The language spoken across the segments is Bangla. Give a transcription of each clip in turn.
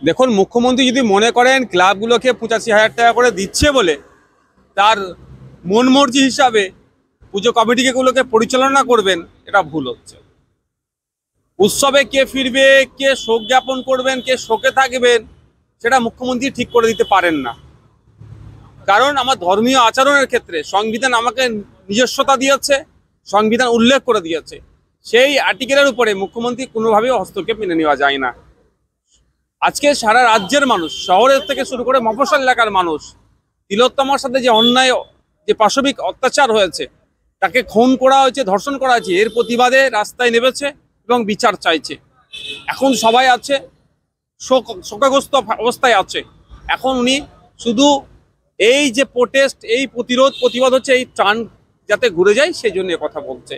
দেখুন, মুখ্যমন্ত্রী যদি মনে করেন ক্লাবগুলোকে 85,000 টাকা করে দিচ্ছে বলে তার মন মর্জি হিসাবে পুজো কমিটিগুলোকে পরিচালনা করবেন, এটা ভুল হচ্ছে। উৎসবে কে ফিরবে, কে শোক জ্ঞাপন করবেন, কে শোকে থাকবেন, সেটা মুখ্যমন্ত্রী ঠিক করে দিতে পারেন না। কারণ আমার ধর্মীয় আচরণের ক্ষেত্রে সংবিধান আমাকে নিজস্বতা দিয়েছে, সংবিধান উল্লেখ করে দিয়েছে। সেই আর্টিকেলের উপরে মুখ্যমন্ত্রী কোনোভাবেই হস্তক্ষেপ মেনে নেওয়া যায় না। আজকে সারা রাজ্যের মানুষ, শহরের থেকে শুরু করে মফস্বল এলাকার মানুষ, তিলোত্তমার সাথে যে অন্যায়, যে পাশবিক অত্যাচার হয়েছে, তাকে খুন করা হয়েছে, ধর্ষণ করা হয়েছে, এর প্রতিবাদে রাস্তায় নেমেছে এবং বিচার চাইছে। এখন সবাই আছে শোকাগ্রস্ত অবস্থায় আছে। এখন উনি শুধু এই যে প্রোটেস্ট, এই প্রতিবাদ হচ্ছে, এই ত্রাণ যাতে ঘুরে যায় সেই জন্য কথা বলছে।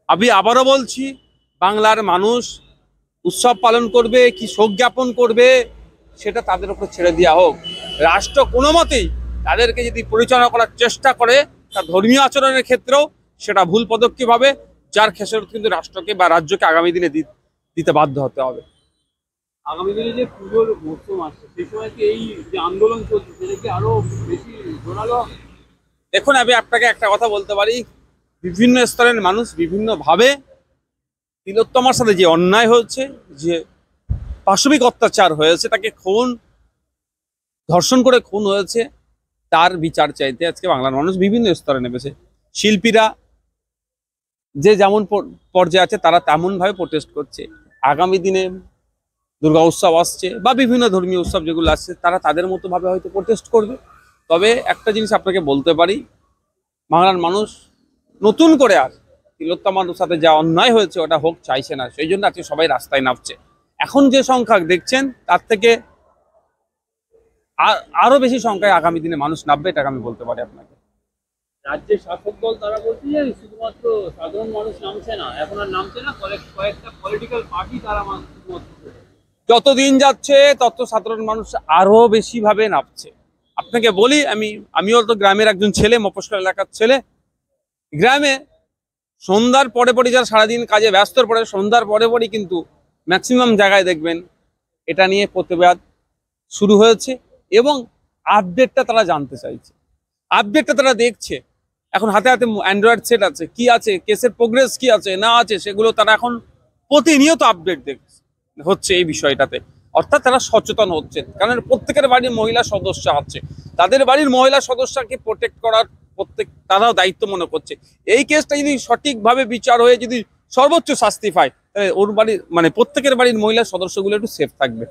আমি আবারও বলছি, বাংলার মানুষ উৎসব পালন করবে কি শোক জ্ঞাপন করবে সেটা তাদের উপর ছেড়ে দেওয়া হোক। রাষ্ট্র কোনো মতেই তাদেরকে যদি পরিচালনা করার চেষ্টা করে তার ধর্মীয় আচরণের ক্ষেত্রেও সেটা ভুল পদক্ষেপ হবে, যার খেসারত কিন্তু রাষ্ট্রকে বা রাজ্যকে আগামী দিনে দিতে বাধ্য হতে হবে। আগামী দিনে যে পুজোর মরশুম আসছে, সেই সময় কি এই যে আন্দোলন চলছে সেটা কি আরো বেশি জোরালো? দেখুন, আমি আপনাকে একটা কথা বলতে পারি, বিভিন্ন স্তরের মানুষ বিভিন্নভাবে তিলোত্তমার সাথে যে অন্যায় হয়েছে, যে পাশবিক অত্যাচার হয়েছে, তাকে ধর্ষণ করে খুন হয়েছে, তার বিচার চাইতে আজকে বাংলার মানুষ বিভিন্ন স্তরে নেমেছে। শিল্পীরা যে যেমন পর্যায়ে আছে তারা তেমনভাবে প্রোটেস্ট করছে। আগামী দিনে দুর্গা উৎসব আসছে বা বিভিন্ন ধর্মীয় উৎসব যেগুলো আসছে, তারা তাদের মতো ভাবে হয়তো প্রোটেস্ট করবে। তবে একটা জিনিস আপনাকে বলতে পারি, বাংলার মানুষ নতুন করে আর তিলোত্তমার সাথে যা অন্যায় হয়েছে ওটা হোক চাইছে না, সেই জন্য আজকে সবাই রাস্তায় নামছে। এখন যে সংখ্যা দেখছেন তার থেকে আরো বেশি সংখ্যায় আগামী দিনে মানুষ নামবে, এটা আমি বলতে পারি আপনাকে। রাজ্যের শাসক দল তারা বলছে যে শুধুমাত্র সাধারণ মানুষ নামছে না, এখন আর নামছে না, কয়েকটা পলিটিক্যাল পার্টি তারা যত দিন যাচ্ছে তত সাধারণ মানুষ আরো বেশি ভাবে নামছে। আপনাকে বলি, আমিও তো গ্রামের একজন ছেলে, মফস্বল এলাকার ছেলে। গ্রামে সন্ধ্যার পরে পরে, যারা সারাদিন কাজে ব্যস্তর পরে সন্ধ্যার পরে পরই কিন্তু ম্যাক্সিমাম জায়গায় দেখবেন এটা নিয়ে প্রতিবাদ শুরু হয়েছে এবং আপডেটটা তারা জানতে চাইছে, আপডেটটা তারা দেখছে। এখন হাতে হাতে অ্যান্ড্রয়েড সেট আছে, কি আছে, কেসের প্রোগ্রেস কি আছে না আছে, সেগুলো তারা এখন প্রতিনিয়ত আপডেট হচ্ছে এই বিষয়টাতে। অর্থাৎ তারা সচেতন হচ্ছে, কারণ প্রত্যেকের বাড়ির মহিলা সদস্য আছে, তাদের বাড়ির মহিলা সদস্যকে প্রোটেক্ট করার তারাও দায়িত্ব মনে করছে। এই কেসটা যদি সঠিকভাবে বিচার হয়ে যদি সর্বোচ্চ শাস্তি পায়, তাহলে ওর বাড়ির প্রত্যেকের বাড়ির মহিলা সদস্যগুলো একটু সেফ থাকবে।